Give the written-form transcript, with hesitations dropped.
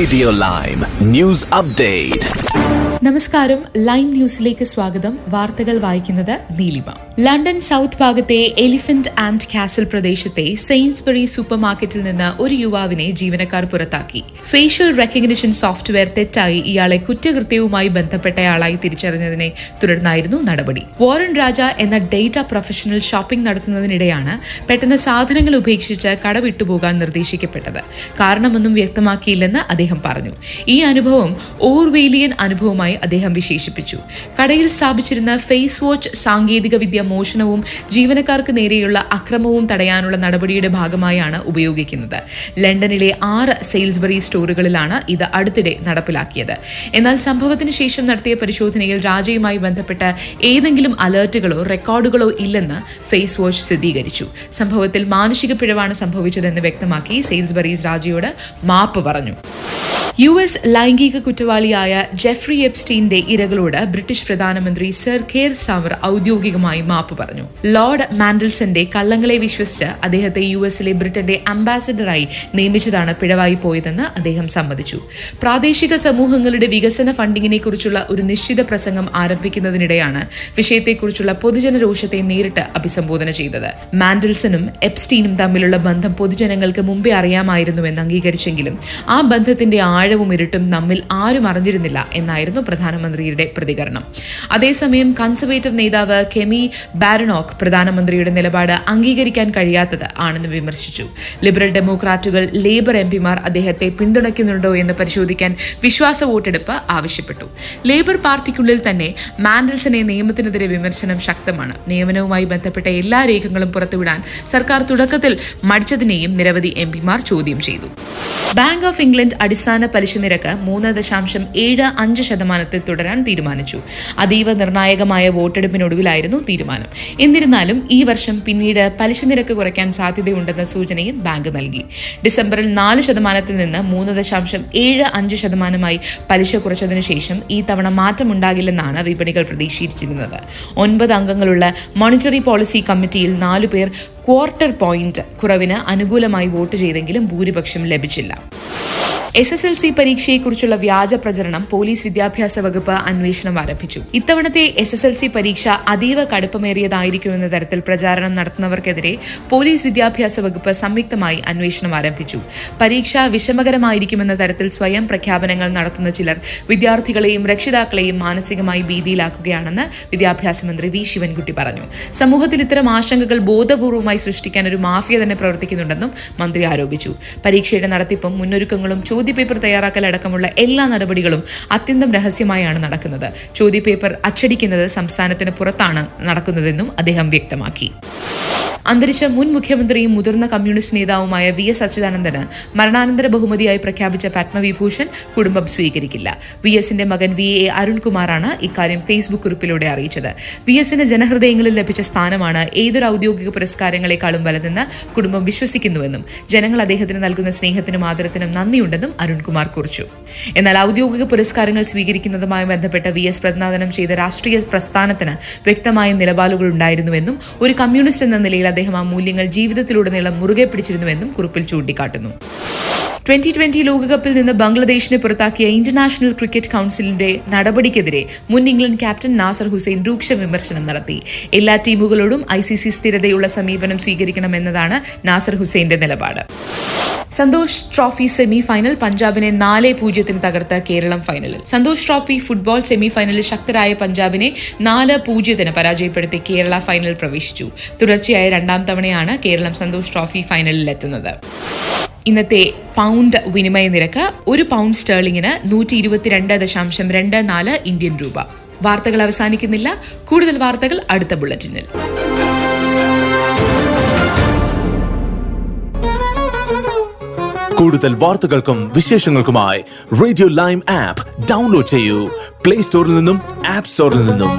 Radio Lime News Update. നമസ്കാരം, lime ന്യൂസിലേക്ക് സ്വാഗതം. വാർത്തകൾ വായിക്കുന്നത് നീലിമ. ലണ്ടൻ സൗത്ത് ഭാഗത്തെ എലിഫന്റ് ആൻഡ് കാസൽ പ്രദേശത്തെ സെയിൻസ്ബറി സൂപ്പർ മാർക്കറ്റിൽ നിന്ന് ഒരു യുവാവിനെ ജീവനക്കാർ പുറത്താക്കി. ഫേഷ്യൽ റെക്കഗ്നിഷൻ സോഫ്റ്റ്വെയർ തെറ്റായി ഇയാളെ കുറ്റകൃത്യവുമായി ബന്ധപ്പെട്ടയാളായി തിരിച്ചറിഞ്ഞതിനെ തുടർന്നായിരുന്നു നടപടി. വാറൻ രാജ എന്ന ഡേറ്റ പ്രൊഫഷണൽ ഷോപ്പിംഗ് നടത്തുന്നതിനിടെയാണ് പെട്ടെന്ന് സാധനങ്ങൾ ഉപേക്ഷിച്ച് കട വിട്ടുപോകാൻ നിർദ്ദേശിക്കപ്പെട്ടത്. കാരണമൊന്നും വ്യക്തമാക്കിയില്ലെന്ന് അദ്ദേഹം പറഞ്ഞു. ഈ അനുഭവം ഓർവേലിയൻ അനുഭവമായി അദ്ദേഹം വിശേഷിപ്പിച്ചു. കടയിൽ സ്ഥാപിച്ചിരുന്ന ഫേസ് വാച്ച് സാങ്കേതിക വിദ്യ മോഷണവും ജീവനക്കാർക്ക് നേരെയുള്ള അക്രമവും തടയാനുള്ള നടപടിയുടെ ഭാഗമായാണ് ഉപയോഗിക്കുന്നത്. ലണ്ടനിലെ 6 സെയിൽസ്ബറി സ്റ്റോറുകളിലാണ് ഇത് അടുത്തിടെ നടപ്പിലാക്കിയത്. എന്നാൽ സംഭവത്തിന് ശേഷം നടത്തിയ പരിശോധനയിൽ രാജയുമായി ബന്ധപ്പെട്ട ഏതെങ്കിലും അലർട്ടുകളോ റെക്കോർഡുകളോ ഇല്ലെന്ന് ഫേസ് വാച്ച് സ്ഥിരീകരിച്ചു. സംഭവത്തിൽ മാനുഷിക പിഴവാണ് സംഭവിച്ചതെന്ന് വ്യക്തമാക്കി സെയിൽസ്ബറീസ് രാജയോട് മാപ്പ് പറഞ്ഞു. US ലൈംഗിക കുറ്റവാളിയായ ജെഫ്രി എപ്സ്റ്റീന്റെ ഇരകളോട് ബ്രിട്ടീഷ് പ്രധാനമന്ത്രി സർ കെയർ സ്റ്റാമർ ഔദ്യോഗികമായി മാപ്പ് പറഞ്ഞു. ലോർഡ് മാൻഡൽസന്റെ കള്ളങ്ങളെ വിശ്വസിച്ച് അദ്ദേഹത്തെ US-ലെ ബ്രിട്ടന്റെ അംബാസഡറായി നിയമിച്ചതാണ് പിഴവായി പോയതെന്ന് അദ്ദേഹം സമ്മതിച്ചു. പ്രാദേശിക സമൂഹങ്ങളുടെ വികസന ഫണ്ടിങ്ങിനെ കുറിച്ചുള്ള ഒരു നിശ്ചിത പ്രസംഗം ആരംഭിക്കുന്നതിനിടെയാണ് വിഷയത്തെക്കുറിച്ചുള്ള പൊതുജന രോഷത്തെ നേരിട്ട് അഭിസംബോധന ചെയ്തത്. മാൻഡൽസണും എപ്സ്റ്റീനും തമ്മിലുള്ള ബന്ധം പൊതുജനങ്ങൾക്ക് മുമ്പേ അറിയാമായിരുന്നുവെന്ന് അംഗീകരിച്ചെങ്കിലും ആ ബന്ധത്തിന്റെ ആഴവും ഇരുട്ടും നമ്മിൽ ആരും അറിഞ്ഞിരുന്നില്ല എന്നായിരുന്നു പ്രധാനമന്ത്രിയുടെ പ്രതികരണം. അതേസമയം കൺസർവേറ്റീവ് നേതാവ് കെമി ബാരനോക്ക് പ്രധാനമന്ത്രിയുടെ നിലപാട് അംഗീകരിക്കാൻ കഴിയാത്തത് ആണെന്ന് വിമർശിച്ചു. ലിബറൽ ഡെമോക്രാറ്റുകൾ ലേബർ എംപിമാർ അദ്ദേഹത്തെ പിന്തുണയ്ക്കുന്നുണ്ടോ എന്ന് പരിശോധിക്കാൻ വിശ്വാസ വോട്ടെടുപ്പ് ആവശ്യപ്പെട്ടു. ലേബർ പാർട്ടിക്കുള്ളിൽ തന്നെ മാൻഡൽസനെ നിയമത്തിനെതിരെ വിമർശനം ശക്തമാണ്. നിയമനവുമായി ബന്ധപ്പെട്ട എല്ലാ രേഖകളും പുറത്തുവിടാൻ സർക്കാർ തുടക്കത്തിൽ മടിച്ചതിനെയും നിരവധി എംപിമാർ ചോദ്യം ചെയ്തു. ബാങ്ക് ഓഫ് ഇംഗ്ലണ്ട് അടിസ്ഥാന പലിശ നിരക്ക് 3.75% തുടരാൻ തീരുമാനിച്ചു. അതീവ നിർണായകമായ വോട്ടെടുപ്പിനൊടുവിലായിരുന്നു തീരുമാനം. എന്നിരുന്നാലും ഈ വർഷം പിന്നീട് പലിശ നിരക്ക് കുറയ്ക്കാൻ സാധ്യതയുണ്ടെന്ന സൂചനയും ബാങ്ക് നൽകി. ഡിസംബറിൽ 4% നിന്ന് 3.75% പലിശ കുറച്ചതിനു ശേഷം ഈ തവണ മാറ്റമുണ്ടാകില്ലെന്നാണ് വിപണികൾ പ്രതീക്ഷിച്ചിരുന്നത്. 9 അംഗങ്ങളുള്ള മോണിറ്ററി പോളിസി കമ്മിറ്റിയിൽ 4 പേർ ക്വാർട്ടർ പോയിന്റ് കുറവിന് അനുകൂലമായി വോട്ട് ചെയ്തെങ്കിലും ഭൂരിപക്ഷം ലഭിച്ചില്ല. SSLC പരീക്ഷയെക്കുറിച്ചുള്ള വ്യാജ പ്രചരണം പോലീസ് വിദ്യാഭ്യാസ വകുപ്പ് അന്വേഷണം ആരംഭിച്ചു. ഇത്തവണത്തെ SSLC പരീക്ഷ അതീവ കടുപ്പമേറിയതായിരിക്കുമെന്ന തരത്തിൽ പ്രചാരണം നടത്തുന്നവർക്കെതിരെ പോലീസ് വിദ്യാഭ്യാസ വകുപ്പ് സംയുക്തമായി അന്വേഷണം ആരംഭിച്ചു. പരീക്ഷ വിഷമകരമായിരിക്കുമെന്ന തരത്തിൽ സ്വയം പ്രഖ്യാപനങ്ങൾ നടത്തുന്ന ചിലർ വിദ്യാർത്ഥികളെയും രക്ഷിതാക്കളെയും മാനസികമായി ഭീതിയിലാക്കുകയാണെന്ന് വിദ്യാഭ്യാസ മന്ത്രി വി ശിവൻകുട്ടി പറഞ്ഞു. സമൂഹത്തിൽ ഇത്തരം ആശങ്കകൾ ബോധപൂർവമായി സൃഷ്ടിക്കാൻ ഒരു മാഫിയ തന്നെ പ്രവർത്തിക്കുന്നുണ്ടെന്നും മന്ത്രി ആരോപിച്ചു. പരീക്ഷയുടെ നടത്തിപ്പും മുന്നൊരുക്കങ്ങളും ചോദ്യപേപ്പർ തയ്യാറാക്കൽ അടക്കമുള്ള എല്ലാ നടപടികളും അത്യന്തം രഹസ്യമായാണ് നടക്കുന്നത്. ചോദ്യപേപ്പർ അച്ചടിക്കുന്നത് സംസ്ഥാനത്തിന് പുറത്താണ് നടക്കുന്നതെന്നും അദ്ദേഹം വ്യക്തമാക്കി. അന്തരിച്ച മുൻ മുഖ്യമന്ത്രിയും മുതിർന്ന കമ്മ്യൂണിസ്റ്റ് നേതാവുമായ VS അച്യുതാനന്ദന് മരണാനന്തര ബഹുമതിയായി പ്രഖ്യാപിച്ച പത്മവിഭൂഷൺ കുടുംബം സ്വീകരിക്കില്ല. VSന്റെ മകൻ VA അരുൺകുമാറാണ് ഇക്കാര്യം ഫേസ്ബുക്ക് കുറിപ്പിലൂടെ അറിയിച്ചത്. VSന് ജനഹൃദയങ്ങളിൽ ലഭിച്ച സ്ഥാനമാണ് ഏതൊരു ഔദ്യോഗിക പുരസ്കാരങ്ങളെക്കാളും വലുതെന്ന് കുടുംബം വിശ്വസിക്കുന്നുവെന്നും ജനങ്ങൾ അദ്ദേഹത്തിന് നൽകുന്ന സ്നേഹത്തിനും ആദരത്തിനും നന്ദിയുണ്ടെന്നും അരുൺകുമാർ കുറിച്ചു. എന്നാൽ ഔദ്യോഗിക പുരസ്കാരങ്ങൾ സ്വീകരിക്കുന്നതുമായി ബന്ധപ്പെട്ട് VS പ്രതിനിധാനം ചെയ്ത രാഷ്ട്രീയ പ്രസ്ഥാനത്തിന് വ്യക്തമായ നിലപാടുകൾ ഉണ്ടായിരുന്നുവെന്നും ഒരു കമ്മ്യൂണിസ്റ്റ് എന്ന നിലയിൽ അദ്ദേഹം ആ മൂല്യങ്ങൾ ജീവിതത്തിലുടനീളം മുറുകെ പിടിച്ചിരുന്നുവെന്നും കുറിപ്പിൽ ചൂണ്ടിക്കാട്ടുന്നു. 2020 ലോകകപ്പിൽ നിന്ന് ബംഗ്ലാദേശിനെ പുറത്താക്കിയ ഇന്റർനാഷണൽ ക്രിക്കറ്റ് കൌൺസിലിന്റെ നടപടിക്കെതിരെ മുൻ ഇംഗ്ലണ്ട് ക്യാപ്റ്റൻ നാസർ ഹുസൈൻ രൂക്ഷ വിമർശനം നടത്തി. എല്ലാ ടീമുകളോടും ICC സ്ഥിരതയുള്ള സമീപനം സ്വീകരിക്കണമെന്നതാണ് നാസർ ഹുസൈന്റെ നിലപാട്. സന്തോഷ് ട്രോഫി സെമി ഫൈനൽ പഞ്ചാബിനെ 4-0 തകർത്ത കേരളം ഫൈനലിൽ. സന്തോഷ് ട്രോഫി ഫുട്ബോൾ സെമി ഫൈനലിൽ ശക്തരായ പഞ്ചാബിനെ 4-0 പരാജയപ്പെടുത്തി കേരള ഫൈനൽ പ്രവേശിച്ചു. തുടർച്ചയായ 2ാം തവണയാണ് കേരളം സന്തോഷ് ട്രോഫി ഫൈനലിൽ എത്തുന്നത്. ഇന്നത്തെ പൗണ്ട് വിനിമയ നിരക്ക് 1 പൗണ്ട് സ്റ്റേർലിംഗിന് 122.24 ഇന്ത്യൻ രൂപ. വാർത്തകൾ അവസാനിക്കുന്നില്ല. കൂടുതൽ വാർത്തകൾ അടുത്ത ബുള്ളറ്റിനിൽ. കൂടുതൽ വാർത്തകൾക്കും വിശേഷങ്ങൾക്കുമായി റേഡിയോ ലൈം ആപ്പ് ഡൗൺലോഡ് ചെയ്യൂ. പ്ലേ സ്റ്റോറിൽ നിന്നും ആപ്പ് സ്റ്റോറിൽ നിന്നും.